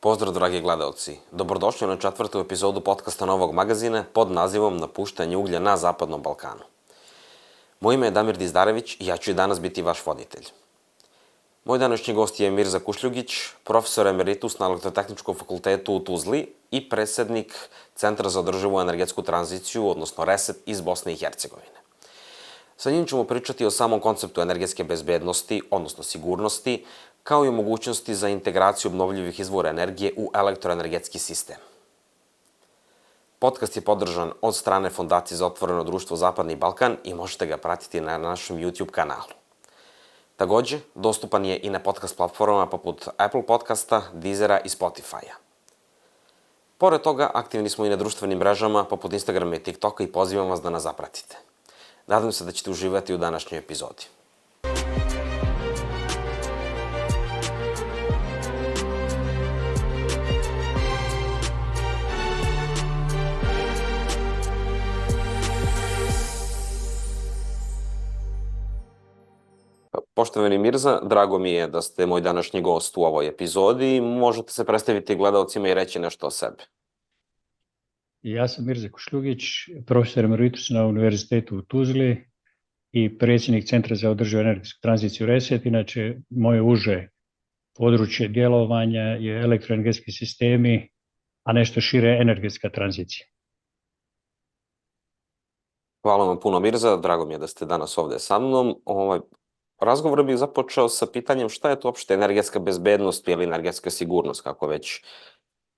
Pozdrav, dragi gledalci. Dobrodošli na 4. epizodu podcasta Novog magazina pod nazivom Napuštanje uglja na Zapadnom Balkanu. Moje ime je Damir Dizdarević i ja ću i danas biti vaš voditelj. Moj današnji gost je Mirza Kušljugić, profesor emeritus na Elektrotehničkom fakultetu u Tuzli i predsednik Centra za održivu energetsku tranziciju, odnosno RESET iz Bosne i Hercegovine. Sa njim ćemo pričati o samom konceptu energetske bezbednosti, odnosno sigurnosti, kao i o mogućnosti za integraciju obnovljivih izvora energije u elektroenergetski sistem. Podcast je podržan od strane Fondacije za otvoreno društvo Zapadni Balkan i možete ga pratiti na našem YouTube kanalu. Takođe, dostupan je i na podcast platformama poput Apple Podcasta, Deezera i Spotify-a. Pored toga, aktivni smo i na društvenim mrežama poput Instagrama i TikToka i pozivam vas da nas zapratite. Nadam se da ćete uživati u današnjoj epizodi. Poštovani Mirza, drago mi je da ste moj današnji gost u ovoj epizodi. Možete se predstaviti gledalcima i reći nešto o sebi. Ja sam Mirza Kušljugić, profesor emeritus na Univerzitetu u Tuzli i predsjednik Centra za održivu energetsku tranziciju RESET. Inače, moje uže područje djelovanja je elektroenergetski sistemi, a nešto šire energetska tranzicija. Hvala vam puno, Mirza. Drago mi je da ste danas ovde sa mnom. Razgovor bih započeo sa pitanjem šta je to uopšte energetska bezbednost ili energetska sigurnost, kako već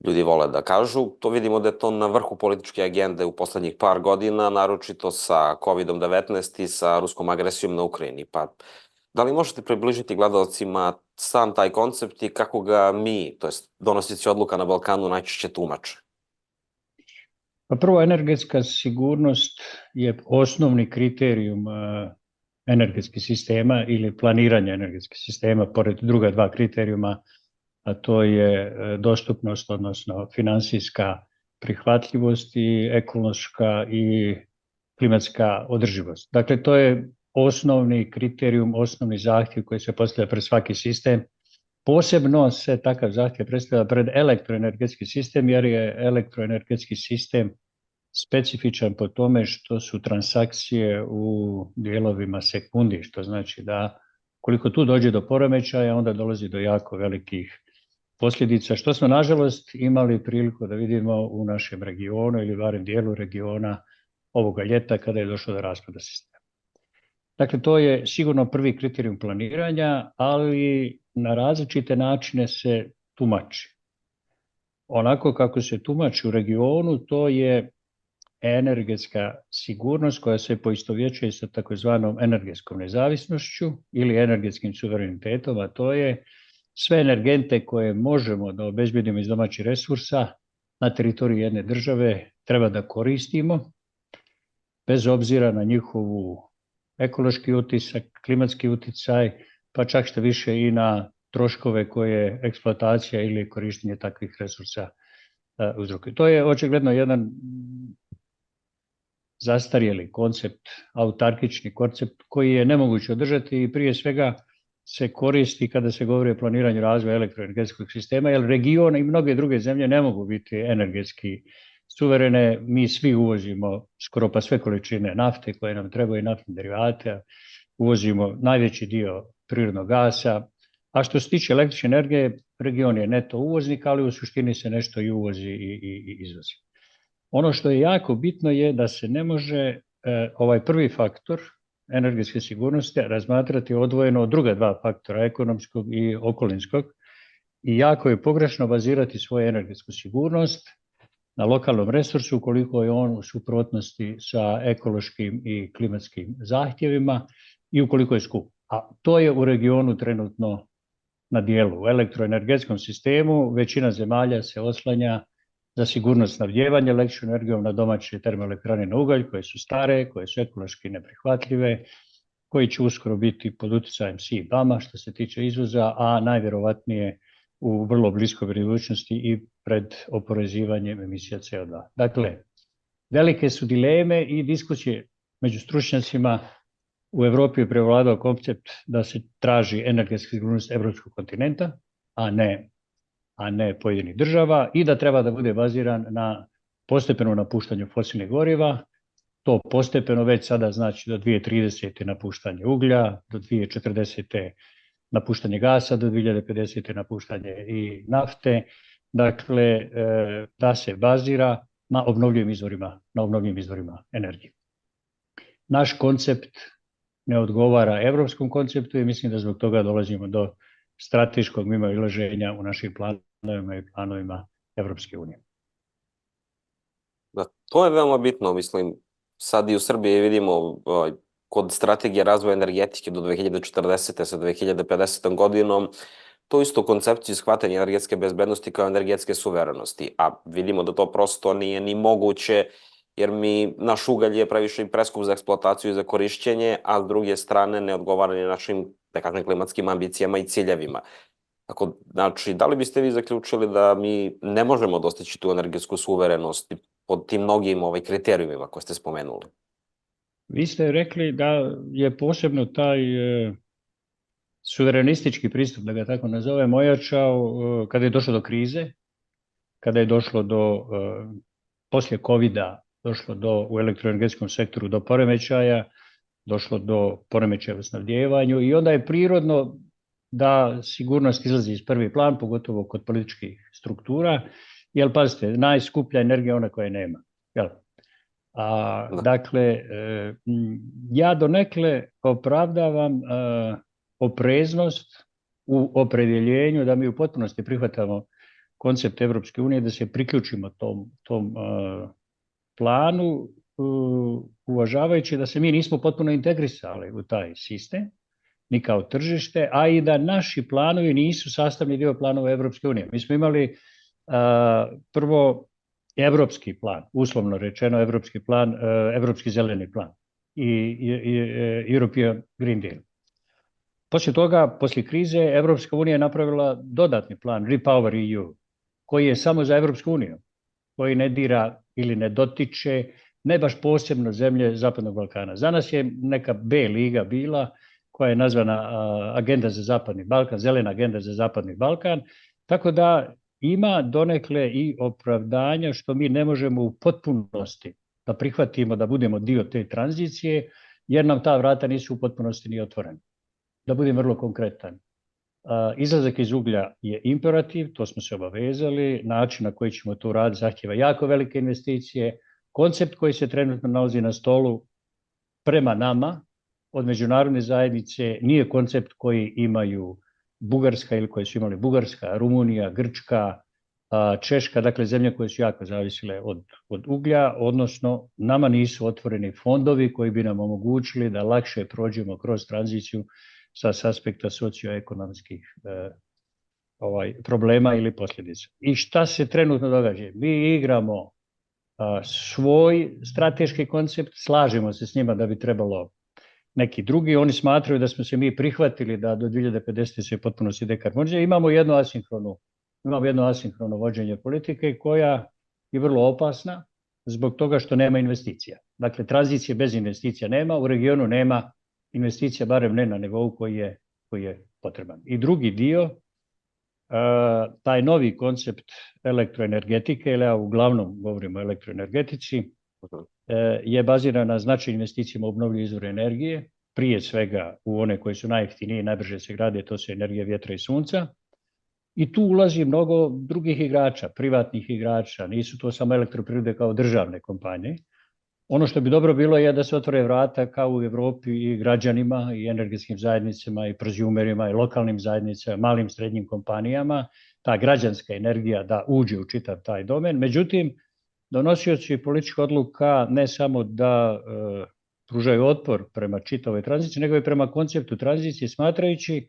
ljudi vole da kažu. To vidimo da je to na vrhu političke agende u poslednjih par godina, naročito sa COVID-19 i sa ruskom agresijom na Ukrajini. Pa, da li možete približiti gledalcima sam taj koncept i kako ga mi, to jest donosioci odluka na Balkanu, najčešće tumače? Pa prvo, energetska sigurnost je osnovni kriterijum energetskih sistema ili planiranja energetskih sistema, pored druga dva kriterijuma, a to je dostupnost, odnosno finansijska prihvatljivost i ekološka i klimatska održivost. Dakle, to je osnovni kriterijum, osnovni zahtjev koji se postavlja pred svaki sistem. Posebno se takav zahtjev predstavlja pred elektroenergetski sistem, jer je elektroenergetski sistem specifičan po tome što su transakcije u dijelovima sekundi, što znači da koliko tu dođe do poremećaja, onda dolazi do jako velikih posljedica, što smo nažalost imali priliku da vidimo u našem regionu ili barem dijelu regiona ovoga ljeta kada je došlo do raspada sistema. Dakle, to je sigurno prvi kriterijum planiranja, ali na različite načine se tumači. Onako kako se tumači u regionu, to je energetska sigurnost koja se poistovjećuje sa takozvanom energetskom nezavisnošću ili energetskim suverenitetom, a to je sve energente koje možemo da obezbedimo iz domaćih resursa na teritoriji jedne države treba da koristimo, bez obzira na njihovu ekološki utisak, klimatski uticaj, pa čak što više i na troškove koje eksploatacija ili korištenje takvih resursa uzrokuje. To je očigledno jedan zastarjeli koncept, autarkični koncept koji je nemoguće održati i prije svega se koristi kada se govori o planiranju razvoja elektroenergetskog sistema, jer region i mnoge druge zemlje ne mogu biti energetski suverene. Mi svi uvozimo skoro pa sve količine nafte koje nam trebaju i naftne derivate, uvozimo najveći dio prirodnog gasa, a što se tiče električne energije, region je neto uvoznik, ali u suštini se nešto i uvozi i izvozi. Ono što je jako bitno je da se ne može ovaj prvi faktor energetske sigurnosti razmatrati odvojeno od druga dva faktora, ekonomskog i okolinskog, i jako je pogrešno bazirati svoju energetsku sigurnost na lokalnom resursu ukoliko je on u suprotnosti sa ekološkim i klimatskim zahtjevima i ukoliko je skup. A to je u regionu trenutno na dijelu. U elektroenergetskom sistemu većina zemalja se oslanja za sigurnost snabdijevanja električnom energijom na domaće termoelektrane na ugalj, koje su stare, koje su ekološki neprihvatljive, koji će uskoro biti pod uticajem CBAM-a što se tiče izvoza, a najvjerovatnije u vrlo bliskoj budućnosti i pred oporezivanjem emisija CO2. Dakle, velike su dileme i diskusije među stručnjacima. U Evropi je prevladao koncept da se traži energetska sigurnost evropskog kontinenta, a a ne pojedinih država, i da treba da bude baziran na postepenom napuštanju fosilnih goriva. To postepeno već sada znači do 2030. napuštanje uglja, do 2040. napuštanje gasa, do 2050. napuštanje i nafte. Dakle, da se bazira na obnovljivim izvorima energije. Naš koncept ne odgovara evropskom konceptu i mislim da zbog toga dolazimo do strateškog mimoilaženja u našim planovima i planovima Evropske unije. Da, to je veoma bitno, mislim, sad i u Srbiji vidimo kod strategije razvoja energetike do 2040. sa 2050. godinom, to isto koncepciju shvatanja energetske bezbednosti kao energetske suverenosti, a vidimo da to prosto nije ni moguće, jer naš ugalj je previše i preskup za eksploataciju i za korišćenje, a s druge strane ne odgovara ni našim, da kažem, klimatskim ambicijama i ciljevima. Tako, znači, da li biste vi zaključili da mi ne možemo dostići tu energetsku suverenost pod tim mnogim kriterijumima koje ste spomenuli? Vi ste rekli da je posebno taj suverenistički pristup, da ga tako nazovem, ojačao kada je došlo do krize, kada je došlo do, poslije COVID-a, došlo u elektroenergetskom sektoru do poremećaja, došlo do poremećaja u snabdijevanju i onda je prirodno da sigurnost izlazi iz prvi plan, pogotovo kod političkih struktura, jer pazite, najskuplja energija je ona koja nema. Jel? Dakle, ja donekle opravdavam opreznost u opredjeljenju da mi u potpunosti prihvatamo koncept Evropske unije, da se priključimo tom planu, uvažavajući da se mi nismo potpuno integrisali u taj sistem, ni kao tržište, a i da naši planovi nisu sastavni dio planova Evropske unije. Mi smo imali prvo evropski plan, uslovno rečeno evropski plan, evropski zeleni plan i European Green Deal. Poslije toga, poslije krize, Evropska unija je napravila dodatni plan, Repower EU, koji je samo za Evropsku uniju, koji ne dira ili ne dotiče, ne baš posebno zemlje Zapadnog Balkana. Za nas je neka B liga bila, koja je nazvana Agenda za Zapadni Balkan, zelena agenda za Zapadni Balkan, tako da ima donekle i opravdanja što mi ne možemo u potpunosti da prihvatimo da budemo dio te tranzicije, jer nam ta vrata nisu u potpunosti ni otvorena. Da budem vrlo konkretan. Izlazak iz uglja je imperativ, to smo se obavezali, način na koji ćemo to raditi zahtjeva jako velike investicije. Koncept koji se trenutno nalazi na stolu prema nama od međunarodne zajednice nije koncept koji imaju Bugarska ili koje su imali Bugarska, Rumunija, Grčka, Češka, dakle zemlje koje su jako zavisile od uglja, odnosno nama nisu otvoreni fondovi koji bi nam omogućili da lakše prođemo kroz tranziciju sa aspekta socioekonomskih problema ili posljedica. I šta se trenutno događa? Mi igramo svoj strateški koncept, slažemo se s njima da bi trebalo neki drugi, oni smatraju da smo se mi prihvatili da do 2050. se potpuno si dekarbonizuje. Imamo jedno asinhrono vođenje politike koja je vrlo opasna zbog toga što nema investicija. Dakle, tranzicije bez investicija nema, u regionu nema investicija, barem ne na nivou koji je potreban. I drugi dio, taj novi koncept elektroenergetike, ili ja uglavnom govorim o elektroenergetici, je baziran na značajnim investicijama u obnovljive izvore energije, prije svega u one koje su najjeftinije i najbrže se grade, to su energije vjetra i sunca. I tu ulazi mnogo drugih igrača, privatnih igrača, nisu to samo elektroprivrede kao državne kompanije. Ono što bi dobro bilo je da se otvore vrata kao u Evropi i građanima i energetskim zajednicama i prozumerima i lokalnim zajednicama, malim srednjim kompanijama, ta građanska energija da uđe u čitav taj domen. Međutim, donosioci političkih odluka ne samo da pružaju otpor prema čitavoj tranziciji, nego i prema konceptu tranzicije, smatrajući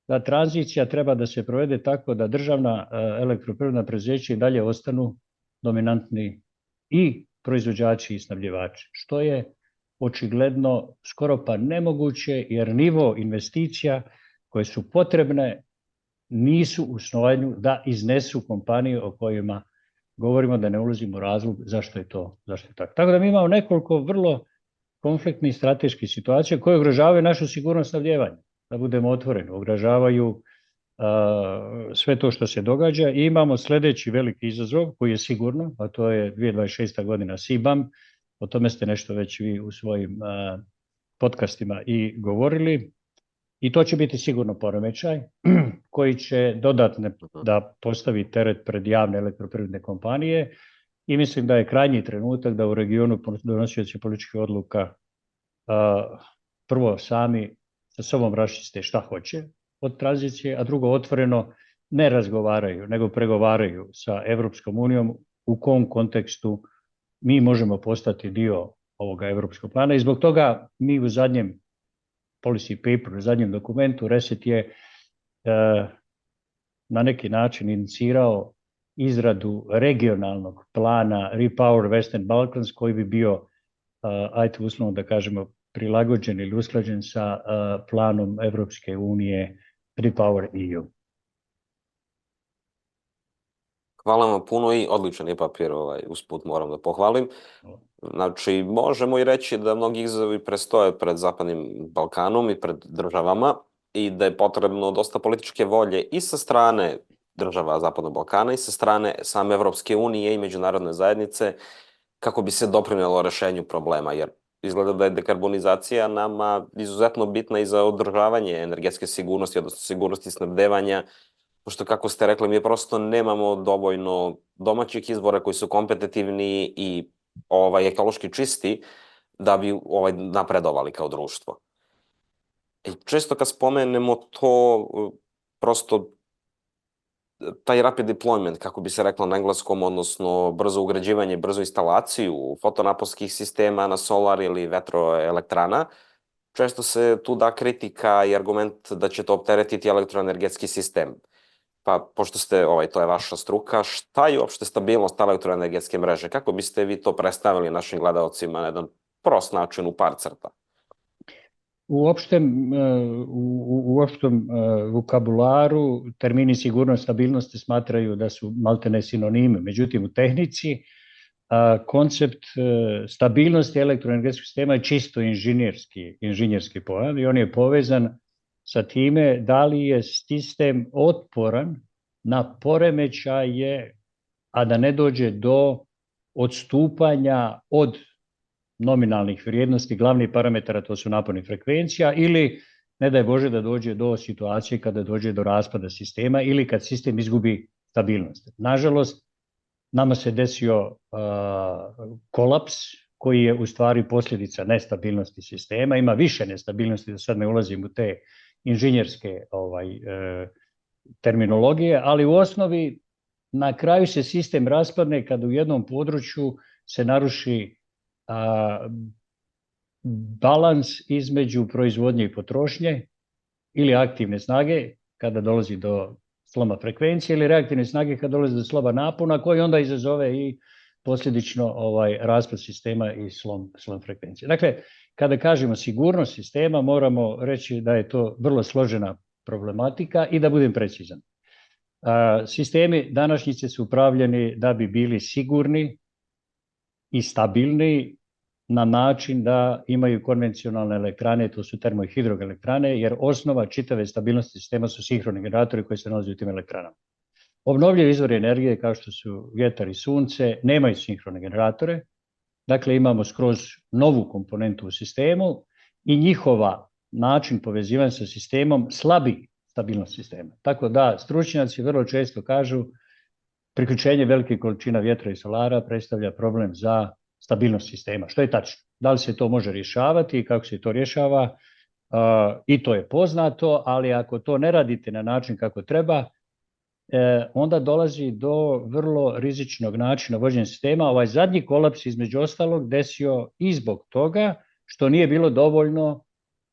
da tranzicija treba da se provede tako da državna elektroprivredna preduzeća i dalje ostanu dominantni i proizvođači i snabdjevači, što je očigledno skoro pa nemoguće, jer nivo investicija koje su potrebne nisu u stanju da iznesu kompanije o kojima govorimo, da ne ulazimo u razlog zašto je to tako. Tako da mi imamo nekoliko vrlo konfliktnih strateških situacija koje ugrožavaju našu sigurnost snabdjevanja, da budemo otvoreni, ugrožavaju sve to što se događa. I imamo sljedeći veliki izazov koji je sigurno, a to je 2026. godina CBAM. O tome ste nešto već vi u svojim podcastima i govorili. I to će biti sigurno poremećaj koji će dodatno da postavi teret pred javne elektroprivredne kompanije i mislim da je krajnji trenutak da u regionu donosioci političkih odluka prvo sami sa sobom raščiste šta hoće od tranzicije, a drugo otvoreno ne razgovaraju, nego pregovaraju sa Evropskom unijom u kom kontekstu mi možemo postati dio ovoga evropskog plana i zbog toga mi u zadnjem policy paper, u zadnjem dokumentu Reset je na neki način inicirao izradu regionalnog plana Repower Western Balkans koji bi bio, ajte uslovno da kažemo, prilagođen ili usklađen sa planom Evropske unije Repower EU. Hvala vam puno i odličan je papir, usput moram da pohvalim. Znači, možemo i reći da mnogi izazovi prestoje pred Zapadnim Balkanom i pred državama i da je potrebno dosta političke volje i sa strane država Zapadnog Balkana i sa strane same Evropske unije i međunarodne zajednice kako bi se doprinelo rešenju problema, jer izgleda da je dekarbonizacija nama izuzetno bitna i za održavanje energetske sigurnosti, odnosno sigurnosti snabdevanja, pošto, kako ste rekli, mi prosto nemamo dovoljno domaćih izvora koji su kompetitivni i ekološki čisti da bi napredovali kao društvo. I često kad spomenemo to, prosto taj rapid deployment, kako bi se reklo na engleskom, odnosno brzo ugrađivanje, brzo instalaciju fotonaponskih sistema na solar ili vetroelektrana, često se tu da kritika i argument da će to opteretiti elektroenergetski sistem. Pa, pošto ste, to je vaša struka, šta je uopšte stabilnost elektroenergetske mreže? Kako biste vi to predstavili našim gledalcima na jedan prost način u par crta? U opštem vokabularu termini sigurnost, stabilnosti smatraju da su maltene sinonime. Međutim, u tehnici koncept stabilnosti elektroenergetskog sistema je čisto inženjerski pojam i on je povezan sa time da li je sistem otporan na poremećaje, a da ne dođe do odstupanja od nominalnih vrijednosti, glavnih parametara, to su naponi frekvencija, ili ne daj Bože da dođe do situacije kada dođe do raspada sistema ili kad sistem izgubi stabilnost. Nažalost, nama se desio kolaps koji je u stvari posljedica nestabilnosti sistema. Ima više nestabilnosti, da sad ne ulazim u te inženjerske terminologije, ali u osnovi na kraju se sistem raspadne kada u jednom području se naruši balans između proizvodnje i potrošnje ili aktivne snage kada dolazi do sloma frekvencije ili reaktivne snage kada dolazi do sloma napona koji onda izazove i posljedično raspad sistema i slom frekvencije. Dakle, kada kažemo sigurnost sistema, moramo reći da je to vrlo složena problematika i da budem precizan. Sistemi današnjice su upravljeni da bi bili sigurni i stabilni na način da imaju konvencionalne elektrane, to su termo- i hidroelektrane, jer osnova čitave stabilnosti sistema su sinhroni generatori koji se nalaze u tim elektranama. Obnovljivi izvori energije, kao što su vjetar i sunce, nemaju sinhrone generatore, dakle imamo skroz novu komponentu u sistemu i njihova način povezivanja sa sistemom slabi stabilnost sistema. Tako da stručnjaci vrlo često kažu priključenje velike količina vjetra i solara predstavlja problem za stabilnost sistema, što je tačno. Da li se to može rješavati i kako se to rješava, i to je poznato, ali ako to ne radite na način kako treba, onda dolazi do vrlo rizičnog načina vođenja sistema. Ovaj zadnji kolaps između ostalog desio i zbog toga što nije bilo dovoljno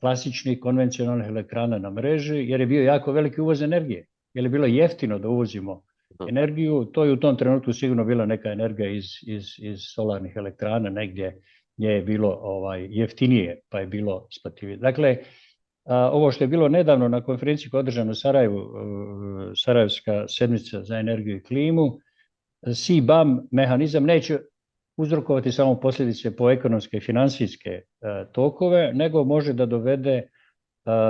klasičnih konvencionalnih elektrana na mreži, jer je bio jako veliki uvoz energije, jer je bilo jeftino da uvozimo energiju. To je u tom trenutku sigurno bila neka energija iz solarnih elektrana, negdje gdje je bilo jeftinije, pa je bilo isplativije. Dakle, ovo što je bilo nedavno na konferenciji koja je održana u Sarajevu, Sarajevska sedmica za energiju i klimu, CBAM mehanizam neće uzrokovati samo posljedice po ekonomske i financijske tokove, nego može da dovede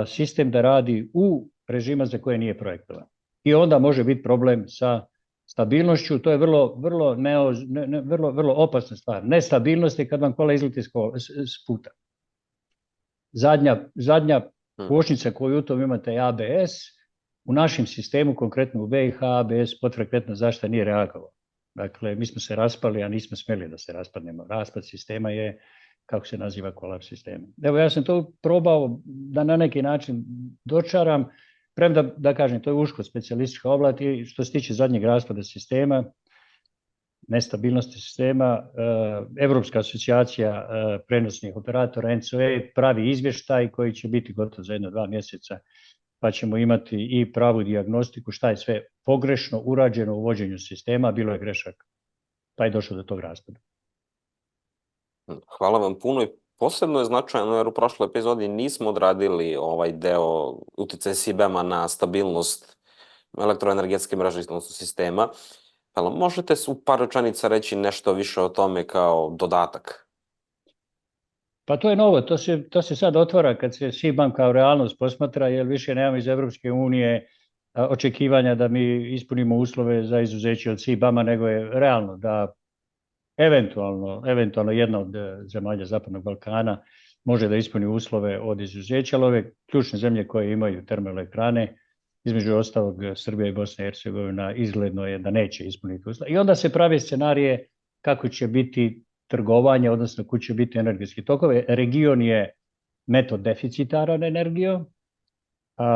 sistem da radi u režima za koje nije projektovan. I onda može biti problem sa stabilnošću, to je vrlo opasna stvar. Nestabilnost je kad vam kola izleti s puta. Zadnja kočnica koju u tom imate je ABS. U našem sistemu, konkretno u BiH, ABS, podfrekventna zaštita nije reagovao. Dakle, mi smo se raspali, a nismo smjeli da se raspadnemo. Raspad sistema je, kako se naziva, kolaps sistema. Evo, ja sam to probao da na neki način dočaram, premda, da kažem, to je uško specijalistička oblast i što se tiče zadnjeg raspada sistema, nestabilnosti sistema, Evropska asocijacija prenosnih operatora NCOE pravi izvještaj koji će biti gotov za 1-2 mjeseca, pa ćemo imati i pravu dijagnostiku šta je sve pogrešno urađeno u vođenju sistema, bilo je grešak, pa je došlo do tog raspada. Hvala vam puno i posebno je značajno jer u prošloj epizodi nismo odradili ovaj deo uticaja CBAM-a na stabilnost elektroenergetske mreže odnosno sistema. Možete u par rečenica reći nešto više o tome kao dodatak? Pa to je novo, to se sad otvara kad se CBAM kao realnost posmatra, jer više nemamo iz Evropske unije očekivanja da mi ispunimo uslove za izuzeće od CBAM-a, nego je realno da eventualno jedna od zemalja Zapadnog Balkana može da ispuni uslove od izuzeća, ali ove ključne zemlje koje imaju termoelektrane, između ostalog Srbija i Bosna i Hercegovina, izgledno je da neće ispuniti uslove. I onda se pravi scenarije kako će biti trgovanje, odnosno kud će biti energetski tokove. Region je neto deficitaran energijom.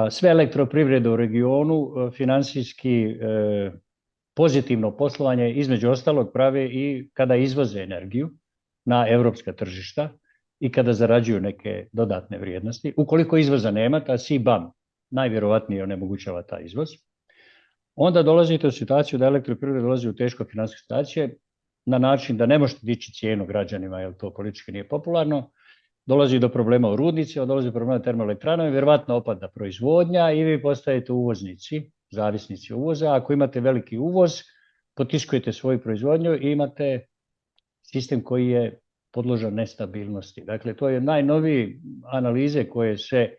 Sve elektroprivrede u regionu finansijski pozitivno poslovanje između ostalog prave i kada izvoze energiju na evropska tržišta i kada zarađuju neke dodatne vrijednosti. Ukoliko izvoza nema, ta CBAM najvjerovatnije onemogućava taj izvoz. Onda dolazite u situaciju da elektroprivreda dolazi u teško financijske situacije na način da ne možete dići cijenu građanima, jer to politički nije popularno. Dolazi do problema u rudnicima, dolazi do problema termoelektranama, vjerovatno opada proizvodnja i vi postajete uvoznici, zavisnici uvoza. Ako imate veliki uvoz, potiskujete svoju proizvodnju i imate sistem koji je podložan nestabilnosti. Dakle, to je najnoviji analize koje se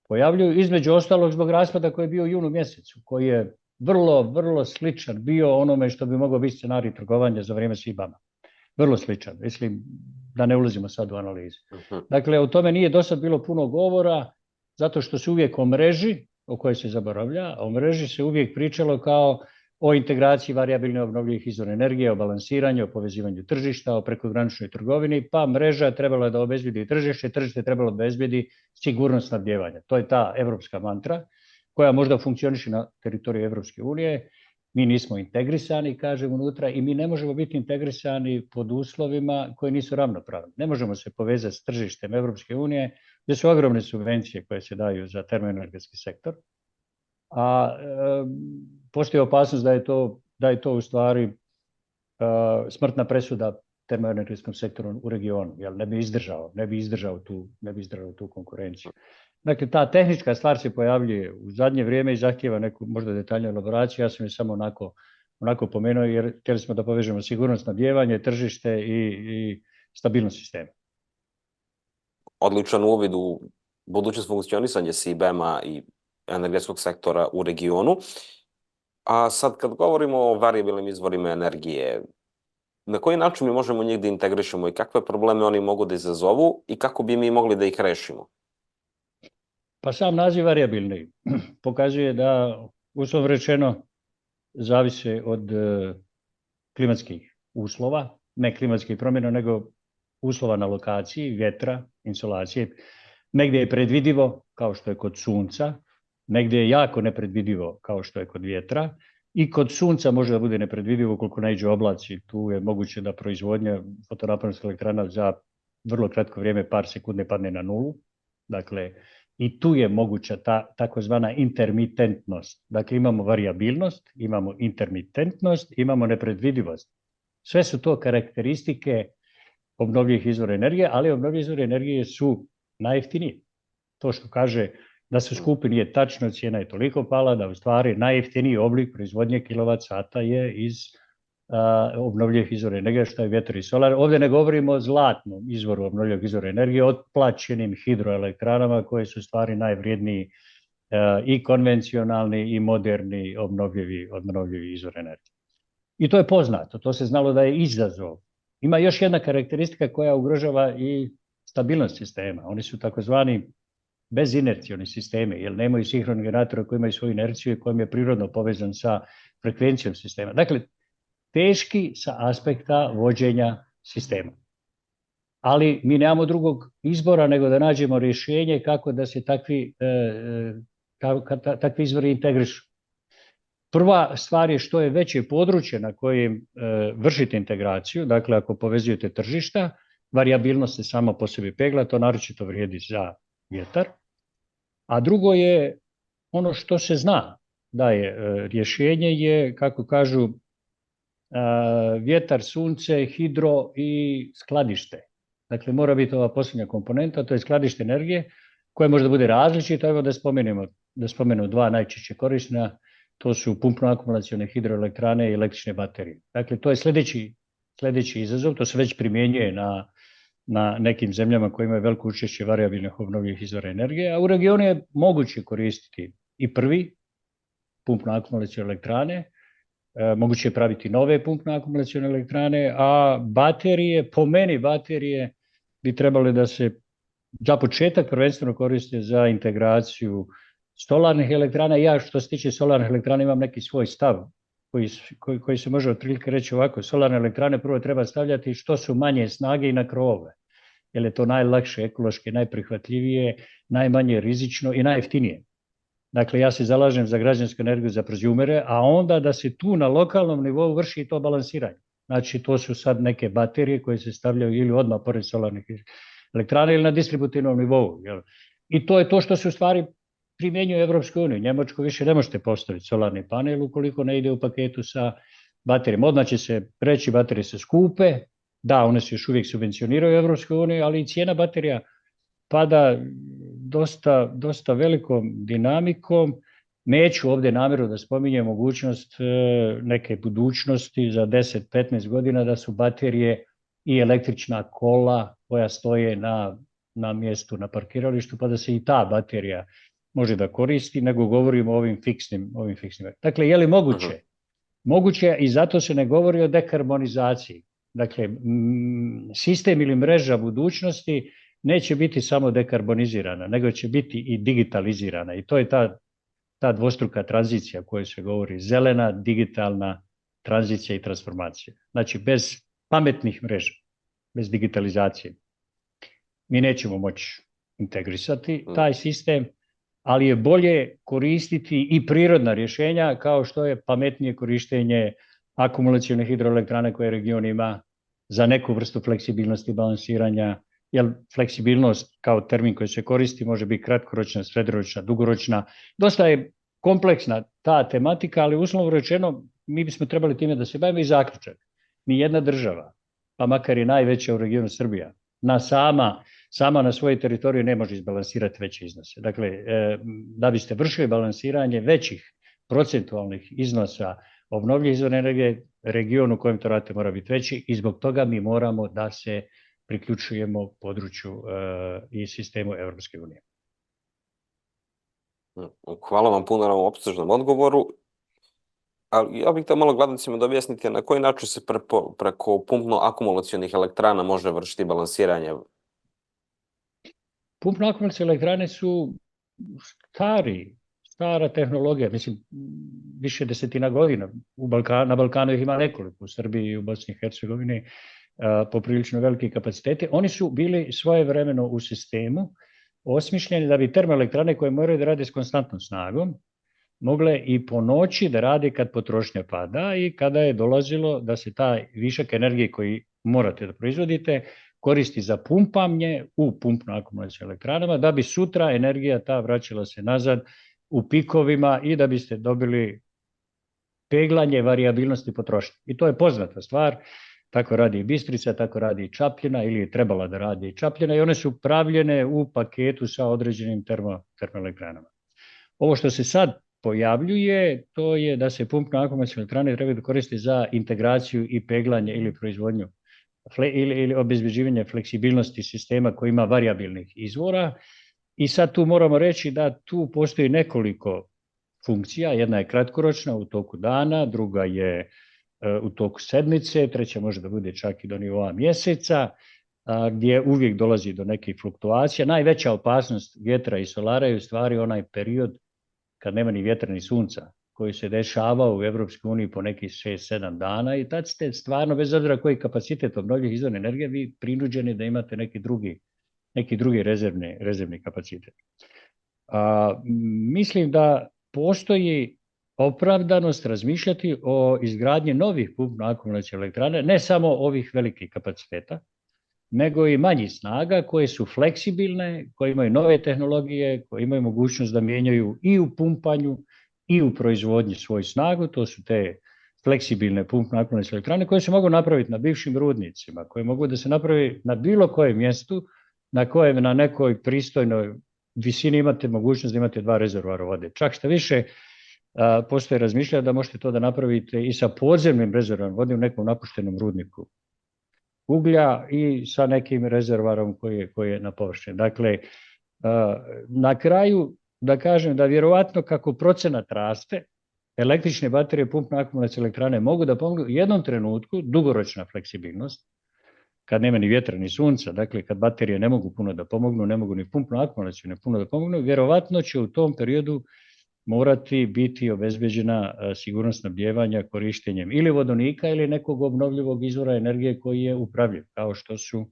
pojavljuju, između ostalog zbog raspada koji je bio u junu mjesecu, koji je vrlo sličan bio onome što bi mogao biti scenarij trgovanja za vrijeme CBAM-a. Vrlo sličan, mislim da ne ulazimo sad u analizu. Dakle, o tome nije do sad bilo puno govora, zato što se uvijek o mreži, o kojoj se zaboravlja, o mreži se uvijek pričalo kao o integraciji varijabilnih obnovljivih izvora energije, o balansiranju, o povezivanju tržišta, o prekograničnoj trgovini, pa mreža trebala je da obezbedi tržište, tržište je trebalo da obezbedi sigurnost snabdijevanja. To je ta evropska mantra koja možda funkcioniše na teritoriju Evropske unije. Mi nismo integrisani, kažem, unutra i mi ne možemo biti integrisani pod uslovima koji nisu ravnopravni. Ne možemo se povezati s tržištem Evropske unije, gdje su ogromne subvencije koje se daju za termoenergetski sektor, a postoji opasnost da je to u stvari smrtna presuda termoenergetskom sektoru u regionu, jer ne bi izdržao tu konkurenciju. Dakle, ta tehnička stvar se pojavljuje u zadnje vrijeme i zahtijeva neku možda detaljniju elaboraciju. Ja sam je samo onako pomenuo jer htjeli smo da povežemo sigurnost snabdijevanje, tržište i stabilnost sistema. Odličan uvid u budućnost funkcionisanja CBAM-a i energetskog sektora u regionu. A sad kad govorimo o varijabilnim izvorima energije, na koji način mi možemo njih da integrišemo i kakve probleme oni mogu da izazovu i kako bi mi mogli da ih rešimo? Pa sam naziv varijabilni pokazuje da, uslovno rečeno, zavise od klimatskih uslova, ne klimatskih promjena, nego uslova na lokaciji, vjetra, insolacije. Negdje je predvidivo, kao što je kod sunca, negdje je jako nepredvidivo, kao što je kod vjetra, i kod sunca može da bude nepredvidivo ukoliko naiđu oblaci. Tu je moguće da proizvodnja fotonaponskih elektrana za vrlo kratko vrijeme, par sekunde, padne na nulu. Dakle, i tu je moguća ta takozvana intermitentnost. Dakle, imamo varijabilnost, imamo intermitentnost, imamo nepredvidivost. Sve su to karakteristike obnovljivih izvora energije, ali obnovljivi izvori energije su najjeftiniji. To što kaže da su skupi nije tačno, cijena je toliko pala da u stvari najjeftiniji oblik proizvodnje kilovat-sata je iz obnovljivih izvora energije, što je vjetar i solar. Ovdje ne govorimo o zlatnom izvoru obnovljivih izvora energije, otplaćenim hidroelektranama koje su stvari najvrijedniji i konvencionalni i moderni obnovljivi izvor energije. I to je poznato, to se znalo da je izazov. Ima još jedna karakteristika koja ugrožava i stabilnost sistema. Oni su takozvani bezinercioni sistemi, jer nemaju sinhron generatora koji imaju svoju inerciju i kojim je prirodno povezan sa frekvencijom sistema. Dakle, teški sa aspekta vođenja sistema. Ali mi nemamo drugog izbora nego da nađemo rješenje kako da se takvi izvori integrišu. Prva stvar je što je veće područje na kojem vršite integraciju, dakle ako povezujete tržišta, varijabilnost se sama po sebi pegla, to naročito vrijedi za vjetar. A drugo je ono što se zna da je rješenje je, kako kažu, vjetar, sunce, hidro i skladište. Dakle, mora biti ova posljednja komponenta, to je skladište energije, koje možda bude različito. Evo da spomenemo dva najčešće korisna, to su pumpno-akumulacione hidroelektrane i električne baterije. Dakle, to je sljedeći izazov, to se već primjenjuje na nekim zemljama koje imaju veliko učešće varijabilnih obnovljivih izvora energije, a u regionu je moguće koristiti i prvi pumpno-akumulacione elektrane, moguće je praviti nove pumpno-akumulacione elektrane, a baterije, po meni baterije bi trebale da se za početak prvenstveno koriste za integraciju solarnih elektrana. Ja što se tiče solarnih elektrana imam neki svoj stav koji se može otprilike reći ovako: solarne elektrane prvo treba stavljati što su manje snage i na krovove, jer je to najlakše, ekološki najprihvatljivije, najmanje rizično i najjeftinije. Dakle, ja se zalažem za građansku energiju za prozjumere, a onda da se tu na lokalnom nivou vrši to balansiranje. Znači, to su sad neke baterije koje se stavljaju ili odmah pored solarnih elektrana ili na distributivnom nivou. Jel? I to je to što se u stvari primjenjuje u Evropskoj uniji. Njemačku više ne možete postaviti solarni panel ukoliko ne ide u paketu sa baterijama. Odmah će se reći baterije su skupe, da, one se još uvijek subvencioniraju u Evropskoj uniji, ali i cijena baterija pada dosta velikom dinamikom. Neću ovdje namjerno da spominjem mogućnost neke budućnosti za 10-15 godina da su baterije i električna kola koja stoje na mjestu, na parkiralištu, pa da se i ta baterija može da koristi, nego govorimo o ovim fiksnim. Dakle, je li moguće? Moguće, i zato se ne govori o dekarbonizaciji. Dakle, sistem ili mreža budućnosti neće biti samo dekarbonizirana, nego će biti i digitalizirana. I to je ta dvostruka tranzicija o kojoj se govori, zelena, digitalna tranzicija i transformacija. Znači, bez pametnih mreža, bez digitalizacije, mi nećemo moći integrisati taj sistem, ali je bolje koristiti i prirodna rješenja, kao što je pametnije korištenje akumulacione hidroelektrane koje region ima za neku vrstu fleksibilnosti balansiranja, jer fleksibilnost kao termin koji se koristi može biti kratkoročna, srednjoročna, dugoročna. Dosta je kompleksna ta tematika, ali uslovno rečeno mi bismo trebali time da se bavimo. I zaključak: nijedna država, pa makar i najveća u regionu Srbija, sama na svojoj teritoriji ne može izbalansirati veće iznose. Dakle, da biste vršili balansiranje većih procentualnih iznosa obnovljivih izvora energije, region u kojem to radite mora biti veći, i zbog toga mi moramo da se priključujemo području i sistemu Evropske unije. Hvala vam puno na ovom opsežnom odgovoru. Ali ja bih to malo gledalcima da objasnite na koji način se preko pumpno-akumulacionih elektrana može vršiti balansiranje. Pumpno-akumulacione elektrane su stara tehnologija, mislim, više desetina godina. Na Balkanu ih ima nekoliko, u Srbiji i u Bosni i Hercegovini, poprilično veliki kapaciteti. Oni su bili svojevremeno u sistemu osmišljeni da bi termoelektrane koje moraju da rade s konstantnom snagom mogle i po noći da rade kad potrošnja pada i kada je dolazilo da se taj višak energije koji morate da proizvodite koristi za pumpanje u pumpno-akumulacionim elektranama, da bi sutra energija ta vraćala se nazad u pikovima i da biste dobili peglanje varijabilnosti potrošnje. I to je poznata stvar. Tako radi i Bistrica, tako radi i Čapljina, ili je trebala da radi i Čapljina, i one su pravljene u paketu sa određenim termoelektranama. Ovo što se sad pojavljuje, to je da se pumpno-akumulacione elektrane trebaju da koriste za integraciju i peglanje ili proizvodnju ili obezbeđivanje fleksibilnosti sistema koji ima varijabilnih izvora, I sad tu moramo reći da tu postoji nekoliko funkcija. Jedna je kratkoročna u toku dana, druga je u toku sedmice, treća može da bude čak i do nivoa mjeseca, gdje uvijek dolazi do nekih fluktuacija. Najveća opasnost vjetra i solara je u stvari onaj period kad nema ni vjetra ni sunca, koji se dešava u Evropskoj uniji po nekih 6-7 dana i tad ste stvarno, bez obzira koji kapacitet obnovljivih izvora energije, vi prinuđeni da imate neki drugi rezervni kapacitet. Mislim da postoji opravdanost razmišljati o izgradnji novih pumpno-akumulacionih elektrana, ne samo ovih velikih kapaciteta, nego i manjih snaga koje su fleksibilne, koje imaju nove tehnologije, koje imaju mogućnost da mijenjaju i u pumpanju i u proizvodnji svoju snagu. To su te fleksibilne pumpno-akumulacionih elektrane koje se mogu napraviti na bivšim rudnicima, koje mogu da se napravi na bilo kojem mjestu na kojem na nekoj pristojnoj visini imate mogućnost da imate 2 rezervoara vode. Čak što više, postoje razmišljanja da možete to da napravite i sa podzemnim rezervoarom vode u nekom napuštenom rudniku uglja i sa nekim rezervoarom koji je na površini. Dakle, na kraju da kažem da vjerovatno kako procenat raste, električne baterije, pumpno-akumulacionih elektrane mogu da pomognu u jednom trenutku, dugoročna fleksibilnost, kad nema ni vjetra ni sunca, dakle kad baterije ne mogu puno da pomognu, ne mogu ni pumpno-akumulacione puno da pomognu, vjerovatno će u tom periodu morati biti obezbeđena sigurnost snabdijevanja korištenjem ili vodonika ili nekog obnovljivog izvora energije koji je upravljiv, kao što su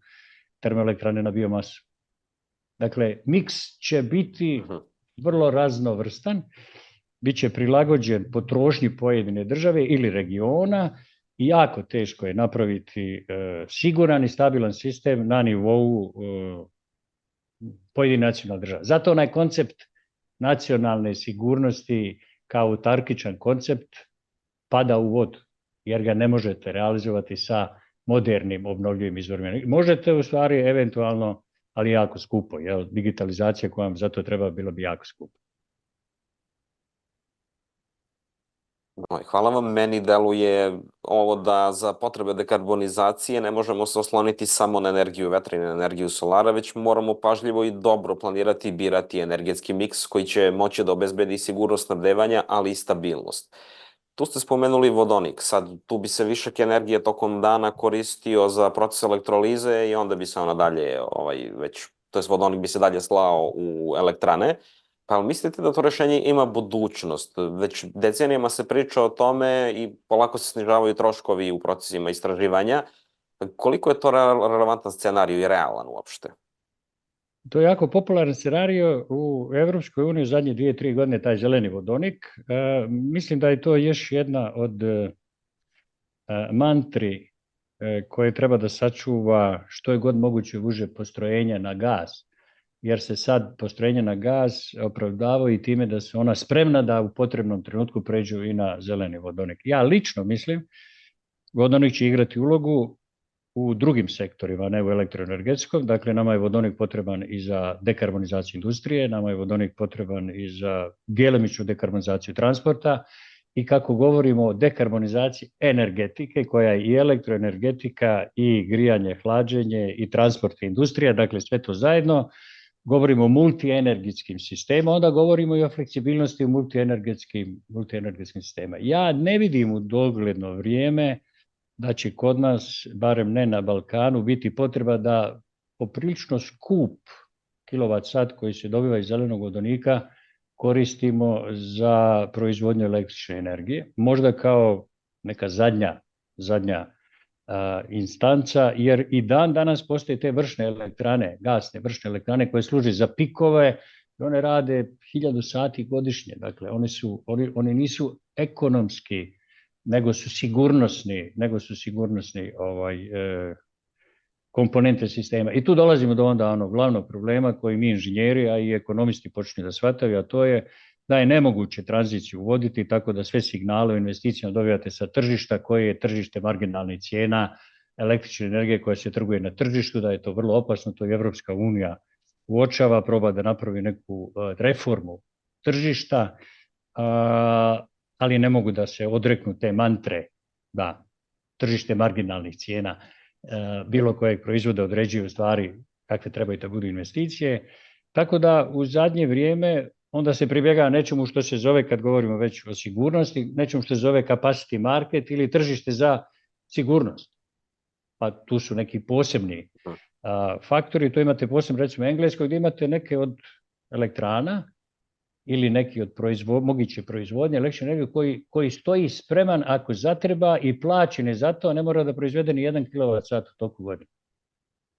termoelektrane na biomasu. Dakle, miks će biti vrlo raznovrstan, bit će prilagođen potrošnji pojedine države ili regiona i jako teško je napraviti siguran i stabilan sistem na nivou pojedine nacionalne države. Zato onaj koncept nacionalne sigurnosti kao utarkičan koncept pada u vodu, jer ga ne možete realizovati sa modernim obnovljivim izvorima. Možete u stvari eventualno, ali jako skupo. Digitalizacija koja vam zato treba bilo bi jako skupo. Hvala vam. Meni deluje ovo da za potrebe dekarbonizacije ne možemo se osloniti samo na energiju vetra i na energiju solara, već moramo pažljivo i dobro planirati i birati energetski miks koji će moći da obezbedi sigurnost snabdevanja, ali i stabilnost. Tu ste spomenuli vodonik. Sad, tu bi se višak energije tokom dana koristio za proces elektrolize i onda bi se ona dalje, to jest vodonik bi se dalje slao u elektrane. Pa mislite da to rešenje ima budućnost? Već decenijama se priča o tome i polako se snižavaju troškovi u procesima istraživanja. Koliko je to relevantan scenarij i realan uopšte? To je jako popularan scenario u Evropskoj uniji u zadnje 2-3 godine, taj zeleni vodonik. Mislim da je to još jedna od mantri koje treba da sačuva što je god moguće uže postrojenja na gas, jer se sad postrojenja na gas opravdavaju i time da su ona spremna da u potrebnom trenutku pređu i na zeleni vodonik. Ja lično mislim, vodonik će igrati ulogu u drugim sektorima, ne u elektroenergetskom. Dakle, nama je vodonik potreban i za dekarbonizaciju industrije, nama je vodonik potreban i za djelomičnu dekarbonizaciju transporta. I kako govorimo o dekarbonizaciji energetike, koja je i elektroenergetika, i grijanje, hlađenje, i transport i industrija, dakle sve to zajedno, govorimo o multienergetskim sistemima, onda govorimo i o fleksibilnosti u multienergetskim sistemima. Ja ne vidim u dogledno vrijeme da će kod nas, barem ne na Balkanu, biti potreba da poprilično skup kilovat sat koji se dobiva iz zelenog vodonika koristimo za proizvodnju električne energije. Možda kao neka zadnja instanca, jer i dan danas postoje te vršne elektrane, gasne vršne elektrane koje služe za pikove i one rade 1000 sati godišnje. Dakle, oni nisu ekonomski, nego su sigurnosni komponente sistema. I tu dolazimo do onda onog glavnog problema koji mi inženjeri, a i ekonomisti počinju da shvataju, a to je da je nemoguće tranziciju uvoditi tako da sve signale o investicijama dobivate sa tržišta koje je tržište marginalnih cijena električne energije koja se trguje na tržištu, da je to vrlo opasno, to i Evropska unija uočava, proba da napravi neku reformu tržišta, ali ne mogu da se odreknu te mantre da tržište marginalnih cijena bilo kojeg proizvoda određuju stvari kakve trebaju da budu investicije, Tako da u zadnje vrijeme onda se pribjega nečemu što se zove, kad govorimo već o sigurnosti, nečemu što se zove capacity market ili tržište za sigurnost. Pa tu su neki posebni faktori, to imate posebno recimo engleskog, gdje imate neke od elektrana ili neki od moguće proizvodnje električne energije koji stoji spreman ako zatreba i plaćen je za to, ne mora da proizvede ni 1 kWh u toku godine.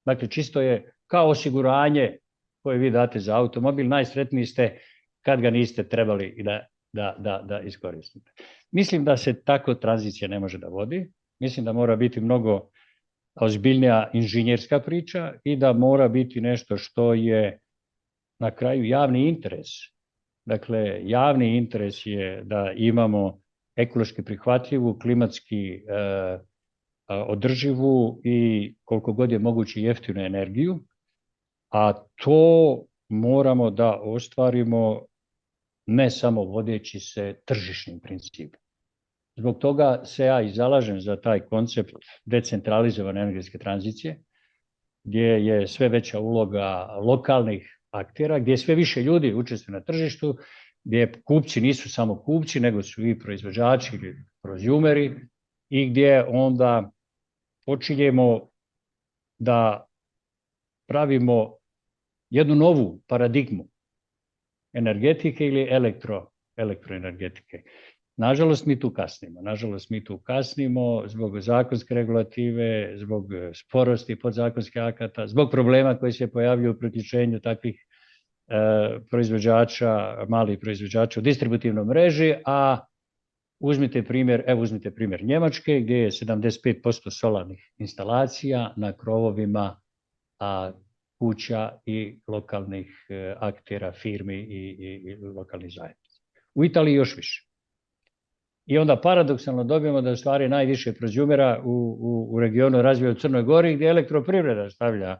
Dakle, čisto je kao osiguranje koje vi date za automobil, najsretniji ste kad ga niste trebali da iskoristite. Mislim da se tako tranzicija ne može da vodi. Mislim da mora biti mnogo ozbiljnija inženjerska priča i da mora biti nešto što je na kraju javni interes. Dakle, javni interes je da imamo ekološki prihvatljivu, klimatski održivu i koliko god je moguće jeftinu energiju, a to moramo da ostvarimo ne samo vodeći se tržišnim principom. Zbog toga se ja i zalažem za taj koncept decentralizovane energetske tranzicije, gdje je sve veća uloga lokalnih aktera, gdje sve više ljudi učestvuju na tržištu, gdje kupci nisu samo kupci, nego su i proizvođači ili prozumeri i gdje onda počinjemo da pravimo jednu novu paradigmu energetike ili elektroenergetike. Nažalost, mi tu kasnimo zbog zakonske regulative, zbog sporosti podzakonskih akata, zbog problema koji se pojavljuju u priključenju takvih proizvođača, malih proizvođača u distributivnoj mreži, a uzmite primjer Njemačke, gdje je 75% solarnih instalacija na krovovima kuća i lokalnih aktera, firmi i lokalnih zajednica. U Italiji još više. I onda paradoksalno dobijemo da stvari najviše prozumera u regionu razvoja u Crnoj Gori, gdje elektroprivreda stavlja,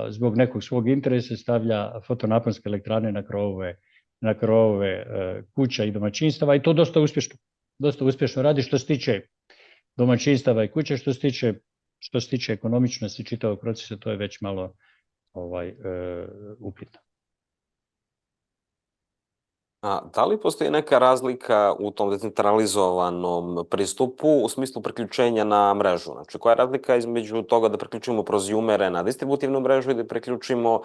zbog nekog svog interesa, stavlja fotonaponske elektrane na krovove kuća i domaćinstava i to dosta uspješno radi što se tiče domaćinstava i kuće, što se tiče ekonomičnosti čitavog procesa, to je već malo upitno. A da li postoji neka razlika u tom decentralizovanom pristupu u smislu priključenja na mrežu? Znači, koja je razlika između toga da priključimo prozumere na distributivnu mrežu i da priključimo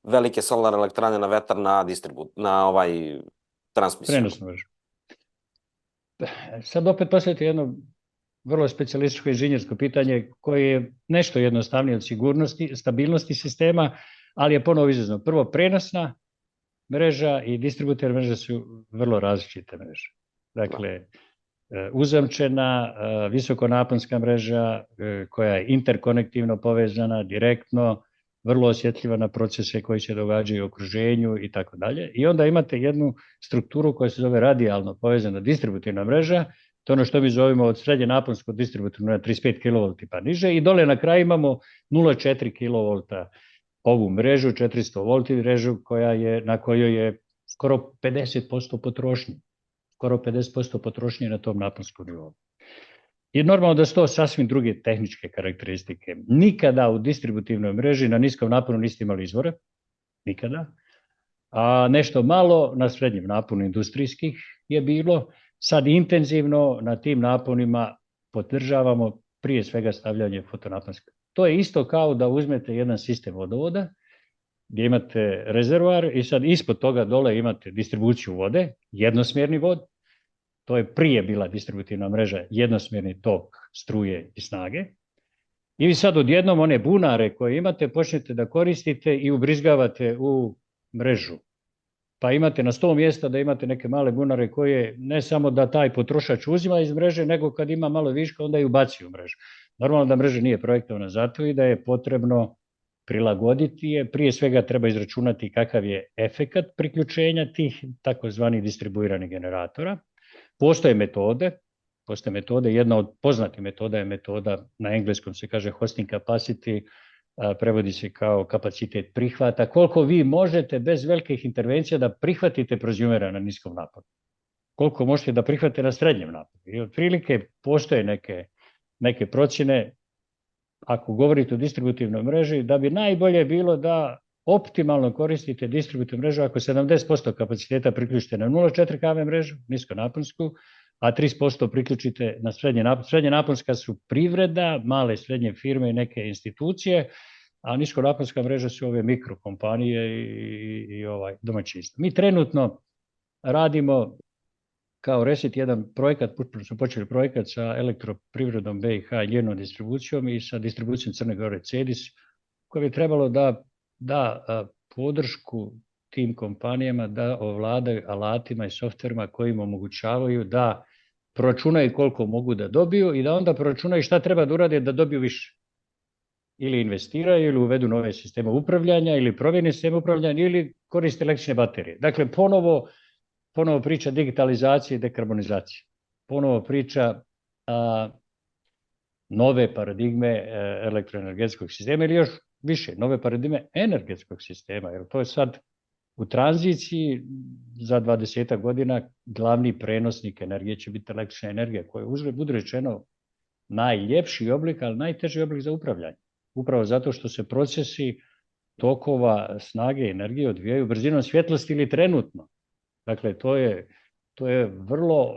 velike solarne elektrane na vetar na transmisiju? Prenosnu mrežu. Sad opet postavite jedno vrlo specijalističko inženjersko pitanje koje je nešto jednostavnije od sigurnosti, stabilnosti sistema, ali je ponovo izazovno. Prvo, prenosna mreža i distributivna mreža su vrlo različite mreže. Dakle, uzamčena, visokonaponska mreža koja je interkonektivno povezana, direktno, vrlo osjetljiva na procese koji se događaju u okruženju i tako dalje. I onda imate jednu strukturu koja se zove radijalno povezana distributivna mreža, to je ono što mi zovemo od srednje naponskog distributivnog na 35 kV pa niže i dole na kraju imamo 0,4 kV ovu mrežu, 400 V mrežu na kojoj je skoro 50% potrošnje na tom naponskom nivou. I normalno da su to sasvim druge tehničke karakteristike. Nikada u distributivnoj mreži na niskom naponu niste imali izvore, nikada, a nešto malo na srednjem naponu industrijskih je bilo. Sad intenzivno na tim naponima podržavamo prije svega stavljanje fotonaponske. To je isto kao da uzmete jedan sistem vodovoda gdje imate rezervoar i sad ispod toga dole imate distribuciju vode, jednosmjerni vod. To je prije bila distributivna mreža, jednosmjerni tok struje i snage. I vi sad odjednom one bunare koje imate počnete da koristite i ubrizgavate u mrežu. Pa imate na 100 mjesta da imate neke male bunare koje ne samo da taj potrošač uzima iz mreže, nego kad ima malo viška onda i ubaci u mrežu. Normalno da mreža nije projektovana zato i da je potrebno prilagoditi je. Prije svega treba izračunati kakav je efekat priključenja tih takozvanih distribuiranih generatora. Postoje metode, jedna od poznatih metoda je metoda, na engleskom se kaže hosting capacity, prevodi se kao kapacitet prihvata, koliko vi možete bez velikih intervencija da prihvatite prozumera na niskom naponu, koliko možete da prihvatite na srednjem naponu. I otprilike postoje neke procjene, ako govorite o distributivnoj mreži, da bi najbolje bilo da optimalno koristite distributivnu mrežu ako 70% kapaciteta priključite na 0,4 kV mrežu, niskonaponsku, a 30% priključite na srednje naponska su privreda, male i srednje firme i neke institucije, a niskonaponska mreža su ove mikrokompanije i domaćinstva. Mi trenutno radimo kao Reset jedan projekat, smo počeli projekat sa elektroprivredom BiH i njenom distribucijom i sa distribucijom Crne Gore CEDIS, koje bi trebalo da podršku tim kompanijama, da ovladaju alatima i softverima koji im omogućavaju da proračunaju koliko mogu da dobiju i da onda proračunaju šta treba da urade da dobiju više. Ili investiraju, ili uvedu nove sisteme upravljanja, ili promijene sisteme upravljanja, ili koriste električne baterije. Dakle, ponovo priča digitalizacije i dekarbonizacije. Ponovo priča nove paradigme elektroenergetskog sistema ili još više, nove paradigme energetskog sistema, jer to je sad u tranziciji za 20 godina glavni prenosnik energije će biti električna energija, koja je uzgled bude rečeno najljepši oblik, ali najteži oblik za upravljanje. Upravo zato što se procesi tokova snage i energije odvijaju brzinom svjetlosti ili trenutno. Dakle, to je vrlo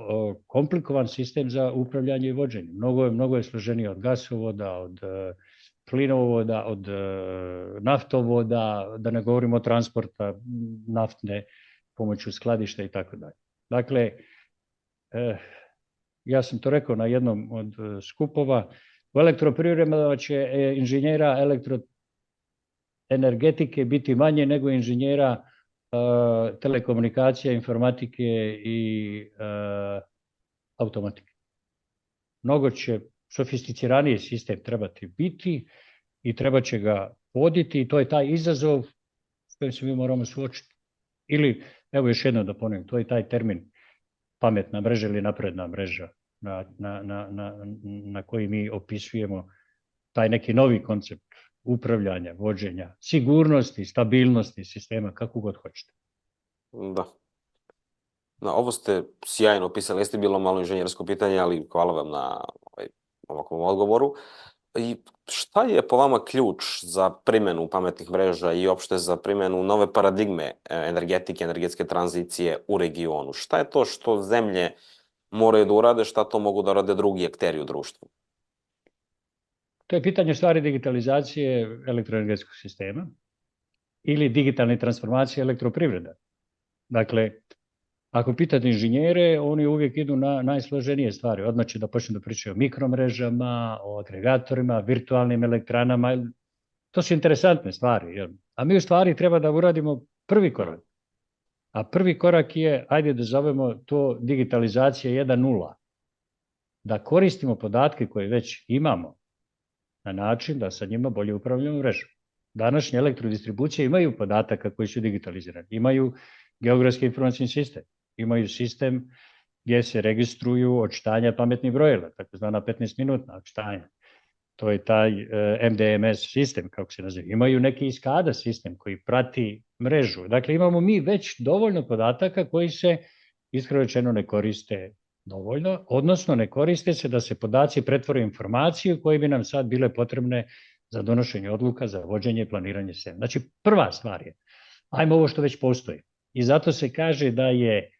komplikovan sistem za upravljanje i vođenje. Mnogo je složenije od gasovoda, od plinovoda, od naftovoda, da ne govorimo o transporta naftne pomoću skladišta i tako dalje. Dakle, ja sam to rekao na jednom od skupova, u elektroprivredama će inženjera elektroenergetike biti manje nego inženjera telekomunikacija, informatike i automatike. Mnogo će sofisticiraniji sistem trebati biti i treba će ga voditi i to je taj izazov s kojim se mi moramo suočiti. Ili, evo još jedno da ponovim, to je taj termin pametna mreža ili napredna mreža na koji mi opisujemo taj neki novi koncept upravljanja, vođenja, sigurnosti, stabilnosti sistema, kako god hoćete. Da. Ovo ste sjajno opisali, jeste bilo malo inženjersko pitanje, ali hvala vam na ovakvom odgovoru. I šta je po vama ključ za primjenu pametnih mreža i opšte za primjenu nove paradigme energetike, energetske tranzicije u regionu? Šta je to što zemlje moraju da urade, šta to mogu da rade drugi akteri u društvu? To je pitanje stvari digitalizacije elektroenergetskog sistema ili digitalne transformacije elektroprivreda. Dakle, ako pitate inženjere, oni uvijek idu na najsloženije stvari. Odmah će da počnu da pričaju o mikromrežama, o agregatorima, virtualnim elektranama. To su interesantne stvari. A mi u stvari treba da uradimo prvi korak. A prvi korak je, ajde da zovemo to digitalizacija 1.0. Da koristimo podatke koje već imamo na način da sa njima bolje upravljamo mrežu. Današnje elektrodistribucije imaju podataka koji su digitalizirani. Imaju geografski informacijni sistem. Imaju sistem gdje se registruju očitanja pametnih brojila, takozvana 15-minutna očitanja. To je taj MDMS sistem, kako se naziva. Imaju neki i SCADA sistem koji prati mrežu. Dakle, imamo mi već dovoljno podataka koji se, iskreno rečeno, ne koriste dovoljno, odnosno ne koriste se da se podaci pretvore u informaciju koje bi nam sad bile potrebne za donošenje odluka, za vođenje i planiranje sistema. Znači, prva stvar je, ajmo ovo što već postoji. I zato se kaže da je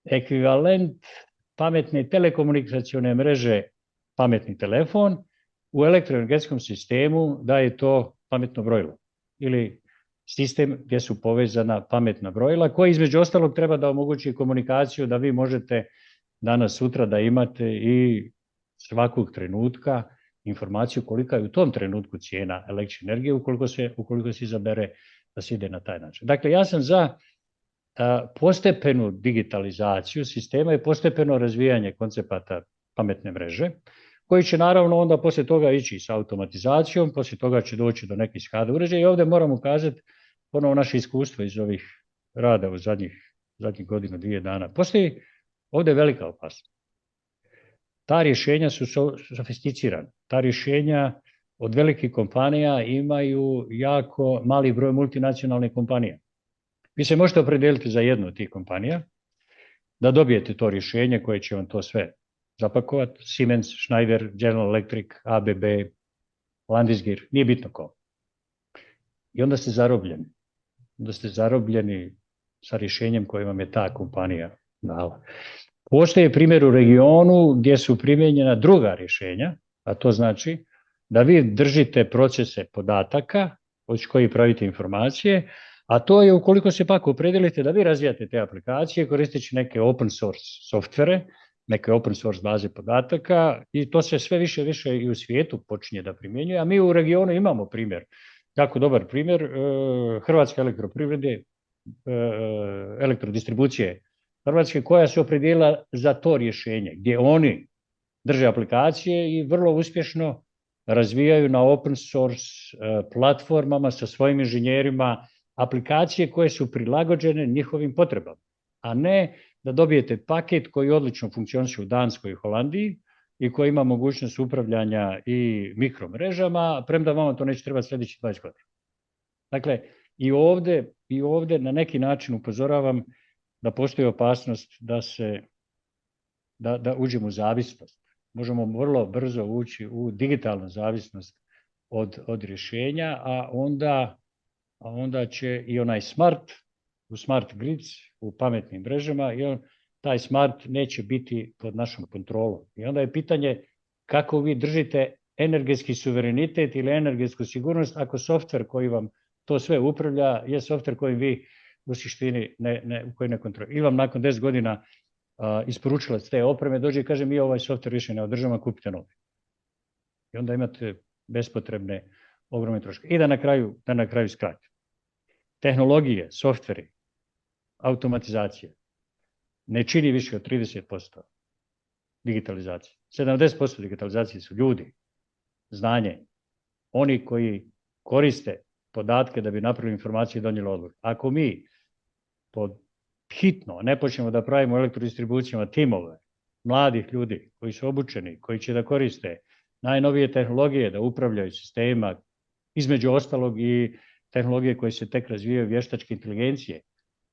ekvivalent pametne telekomunikacione mreže pametni telefon, u elektroenergetskom sistemu da je to pametno brojilo ili sistem gdje su povezana pametna brojila, koji između ostalog treba da omogući komunikaciju da vi možete danas sutra da imate i svakog trenutka informaciju kolika je u tom trenutku cijena električne energije ukoliko se izabere da se ide na taj način. Dakle, ja sam za postepenu digitalizaciju sistema i postepeno razvijanje koncepata pametne mreže, koji će naravno onda poslije toga ići sa automatizacijom, poslije toga će doći do nekih SCADA uređaja i ovdje moramo kazati ponovo naše iskustvo iz ovih rada u zadnjih godinu, 2 dana. Postoji ovdje velika opasnost. Ta rješenja su sofisticirana. Ta rješenja od velikih kompanija imaju jako mali broj multinacionalnih kompanija. Vi se možete opredijeliti za jednu od tih kompanija, da dobijete to rješenje koje će vam to sve zapakovati, Siemens, Schneider, General Electric, ABB, Landis+Gyr, nije bitno ko. I onda ste zarobljeni. da ste zarobljeni sa rješenjem koje vam je ta kompanija dala. Postoje primjer u regionu gdje su primijenjena druga rješenja, a to znači da vi držite procese podataka od kojih pravite informacije, a to je ukoliko se pak opredijelite da vi razvijate te aplikacije koristeći neke open source softvere, neke open source baze podataka i to se sve više i više i u svijetu počinje da primjenjuje, a mi u regionu imamo primjer, jako dobar primjer Hrvatske elektroprivrede, elektrodistribucije Hrvatske koja se opredijelila za to rješenje, gdje oni drže aplikacije i vrlo uspješno razvijaju na open source platformama sa svojim inženjerima aplikacije koje su prilagođene njihovim potrebama, a ne da dobijete paket koji odlično funkcioniše u Danskoj i Holandiji i koji ima mogućnost upravljanja i mikromrežama, premda vama to neće trebati sljedećih 20 godina. Dakle, i ovdje na neki način upozoravam da postoji opasnost da uđemo u zavisnost. Možemo vrlo brzo ući u digitalnu zavisnost od rješenja, a onda će i onaj u smart grids, u pametnim mrežama, i taj smart neće biti pod našom kontrolom. I onda je pitanje kako vi držite energetski suverenitet ili energetsku sigurnost ako softver koji vam to sve upravlja je softver koji vi u suštini koji ne kontrolira. Ili vam nakon 10 godina isporučilac te opreme dođe i kaže mi ovaj softver više ne održavamo, kupite novi. I onda imate bespotrebne ogromne troške. I da na kraju skratim. Tehnologije, softveri, automatizacija ne čini više od 30% digitalizacije. 70% digitalizacije su ljudi, znanje, oni koji koriste podatke da bi napravili informacije i donijeli odluke. Ako mi hitno ne počnemo da pravimo elektrodistribucijama timove mladih ljudi koji su obučeni, koji će da koriste najnovije tehnologije, da upravljaju sistema, između ostalog i tehnologije koje se tek razvijaju, vještačke inteligencije,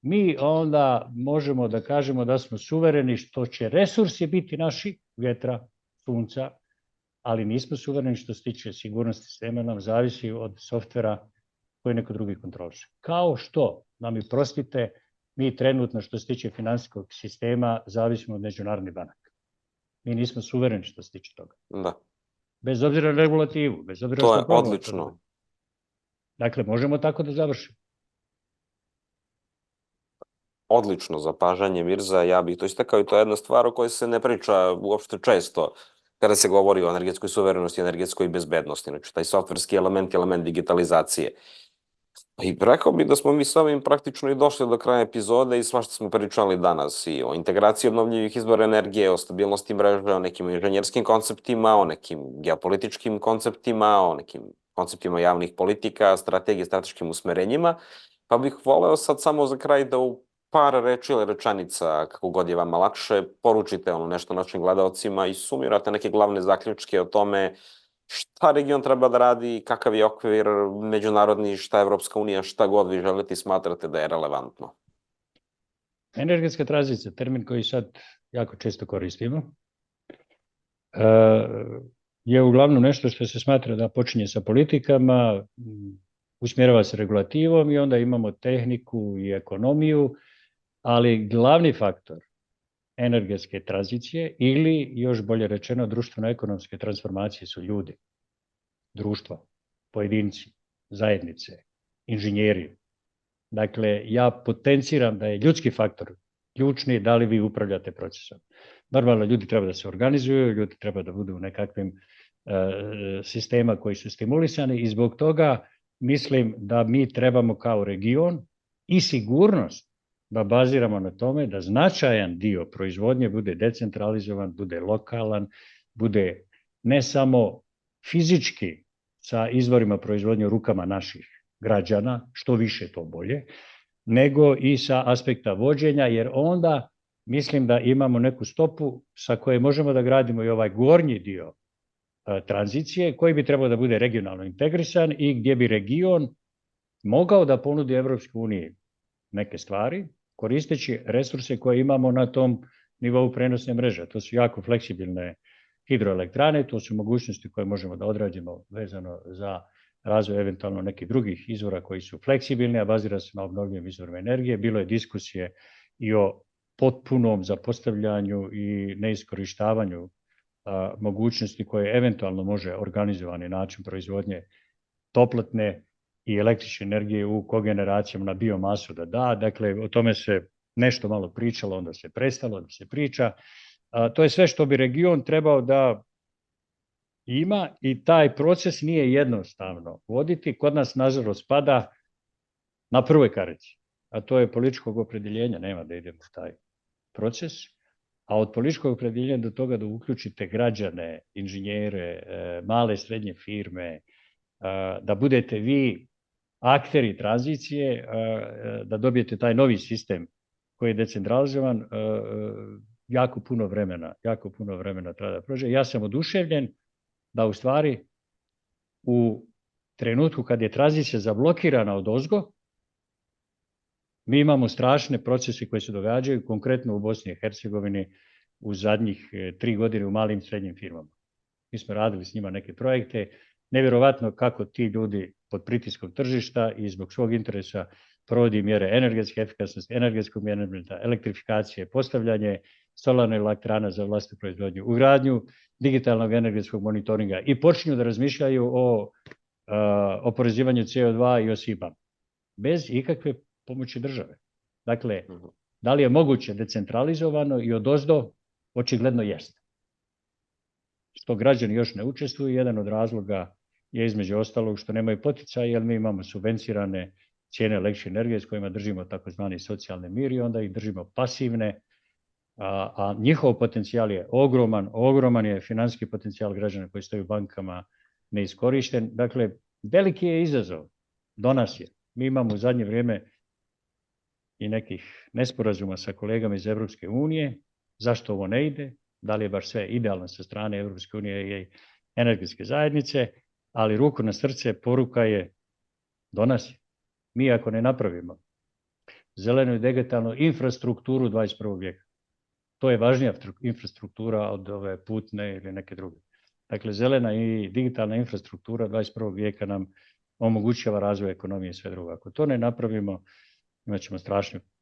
mi onda možemo da kažemo da smo suvereni što će resursi biti naši, vjetra, sunca, ali nismo suvereni što se tiče sigurnosti sistema, nam zavisi od softvera koji neko drugi kontroliše. Kao što, nam i prostite, mi trenutno što se tiče financijskog sistema zavisimo od međunarodnih banaka. Mi nismo suvereni što se tiče toga. Da. Bez obzira na regulativu, bez obzira to što je odlično. Dakle, možemo tako da završimo. Odlično zapažanje, Mirza. Ja bih to istakao i to je jedna stvar o kojoj se ne priča uopšte često kada se govori o energetskoj suverenosti i energetskoj bezbednosti. Znači, taj softverski element digitalizacije. I rekao bih da smo mi s ovim praktično i došli do kraja epizode i svašta smo pričali danas i o integraciji obnovljivih izvora energije, o stabilnosti mreže, o nekim inženjerskim konceptima, o nekim geopolitičkim konceptima, o nekim konceptima javnih politika, strategije, strateškim usmerenjima, pa bih voleo sad samo za kraj da u par reči ili rečanica, kako god je vama lakše, poručite nešto našim gledalcima i sumirate neke glavne zaključke o tome šta region treba da radi, kakav je okvir međunarodni, šta Evropska unija, šta god vi želite i smatrate da je relevantno. Energetska tranzicija, termin koji sad jako često koristimo, je uglavnom nešto što se smatra da počinje sa politikama, usmjerava se regulativom i onda imamo tehniku i ekonomiju, ali glavni faktor energetske tranzicije ili, još bolje rečeno, društveno-ekonomske transformacije su ljudi, društva, pojedinci, zajednice, inženjeri. Dakle, ja potenciram da je ljudski faktor ključni da li vi upravljate procesom. Normalno, ljudi treba da se organizuju, ljudi treba da budu u nekakvim sistema koji su stimulisani i zbog toga mislim da mi trebamo kao region i sigurnost da baziramo na tome da značajan dio proizvodnje bude decentralizovan, bude lokalan, bude ne samo fizički sa izvorima proizvodnje u rukama naših građana, što više to bolje, nego i sa aspekta vođenja, jer onda mislim da imamo neku stopu sa koje možemo da gradimo i ovaj gornji dio tranzicije, koji bi trebao da bude regionalno integrisan i gdje bi region mogao da ponudi Evropskoj uniji neke stvari, koristeći resurse koje imamo na tom nivou prenosne mreže. To su jako fleksibilne hidroelektrane, to su mogućnosti koje možemo da odradimo vezano za razvoj eventualno nekih drugih izvora koji su fleksibilni, a bazira se na obnovljivim izvorima energije. Bilo je diskusije i o potpunom zapostavljanju i neiskorištavanju mogućnosti koje eventualno može organizovani način proizvodnje toplotne i električne energije u kogeneracijama na biomasu da da. Dakle, o tome se nešto malo pričalo, onda se prestalo da se priča. To je sve što bi region trebao da ima i taj proces nije jednostavno voditi. Kod nas, nažalost, pada na prvoj karici, a to je političkog opredjeljenja, nema da idemo u taj proces, a od političkog opredjeljenja do toga da uključite građane, inženjere, male i srednje firme, da budete vi akteri tranzicije, da dobijete taj novi sistem koji je decentralizovan, jako puno vremena treba da prođe. Ja sam oduševljen da u stvari u trenutku kad je tranzicija zablokirana odozgo, mi imamo strašne procese koji se događaju, konkretno u Bosni i Hercegovini u zadnjih 3 godine u malim i srednjim firmama. Mi smo radili s njima neke projekte, nevjerovatno kako ti ljudi pod pritiskom tržišta i zbog svog interesa provodi mjere energetske efikasnosti, energetskog menadžmenta, elektrifikacije, postavljanje solarne elektrane za vlastitu proizvodnju, ugradnju digitalnog energetskog monitoringa i počinju da razmišljaju o oporezivanju CO2 i o SIBA bez ikakve pomoći države. Dakle, da li je moguće decentralizovano i odozdo? Očigledno jeste. Što građani još ne učestvuju, jedan od razloga je između ostalog što nemaju poticaja, jer mi imamo subvencionirane cijene električne energije s kojima držimo takozvani socijalni mir i onda ih držimo pasivne, a njihov potencijal je ogroman je financijski potencijal građana koji stoji u bankama neiskorišten. Dakle, veliki je izazov do nas je. Mi imamo u zadnje vrijeme i nekih nesporazuma sa kolegama iz Evropske unije, zašto ovo ne ide, da li je baš sve idealno sa strane Evropske unije i energetske zajednice, ali ruku na srce, poruka je do nas je. Mi ako ne napravimo zelenu i digitalnu infrastrukturu 21. vijeka, to je važnija infrastruktura od ove putne ili neke druge. Dakle, zelena i digitalna infrastruktura 21. vijeka nam omogućava razvoj ekonomije i sve drugo. Ako to ne napravimo, imat ćemo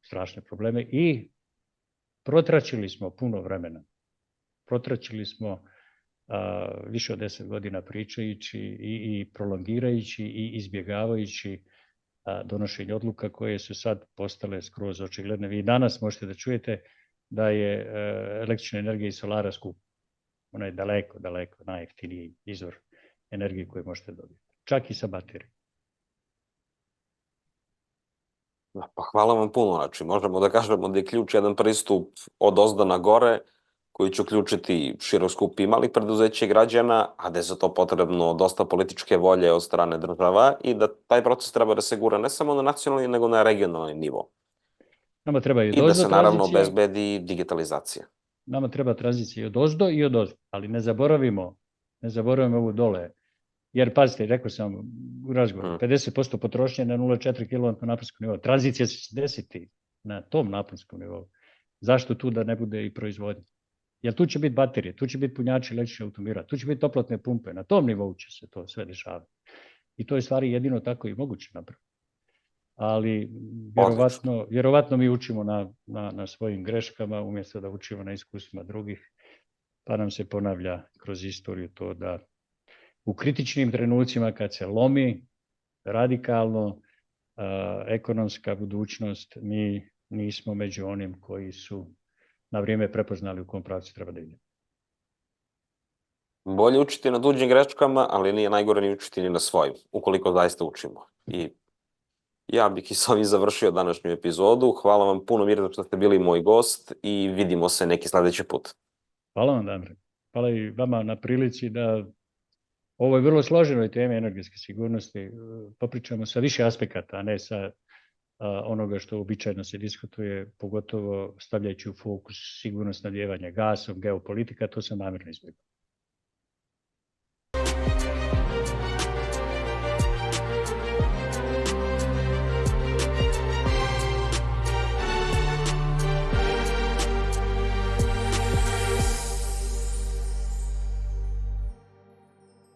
strašne probleme i protračili smo puno vremena. Protračili smo više od 10 godina pričajući i prolongirajući i izbjegavajući donošenje odluka koje su sad postale skroz očigledne. Vi danas možete da čujete da je električna energija iz solara skupa. Ona je daleko najjeftiniji izvor energije koju možete dobiti. Čak i sa baterijom. Pa hvala vam puno. Znači, možemo da kažemo da je ključ jedan pristup od ozda na gore, koji će uključiti širok skup i malih preduzeća i građana, a da je za to potrebno dosta političke volje od strane država i da taj proces treba da se gura ne samo na nacionalni, nego na regionalni nivo. Nama treba i da se naravno obezbedi digitalizacija. Nama treba tranzicija i od ozdo i od ozdo, ali ne zaboravimo ovu dole. Jer, pazite, rekao sam u razgovoru, 50% potrošnje na 0,4 kW naponskom nivou. Tranzicija će se desiti na tom naponskom nivou. Zašto tu da ne bude i proizvodnja? Jer tu će biti baterije, tu će biti punjači električnih automobila, tu će biti toplotne pumpe, na tom nivou će se to sve dešavati. I to je stvari jedino tako i moguće napraviti. Ali vjerovatno mi učimo na svojim greškama umjesto da učimo na iskustvima drugih, pa nam se ponavlja kroz istoriju to da u kritičnim trenucima kad se lomi radikalno ekonomska budućnost, mi nismo među onim koji su na vrijeme prepoznali u kom pravcu treba da idemo. Bolje učiti na tuđim greškama, ali nije najgore ni učiti ni na svojim, ukoliko zaista učimo. I ja bih i s ovim završio današnju epizodu. Hvala vam puno, Mirza, što ste bili moj gost i vidimo se neki sledeći put. Hvala vam, Damir. Hvala i vama na prilici da o ovoj vrlo složenoj temi energetske sigurnosti popričamo sa više aspekata, a ne sa onoga što običajno se diskutuje, pogotovo stavljajući u fokus sigurnost snabdijevanja gasom, geopolitika, to sam namjerno izbjegao.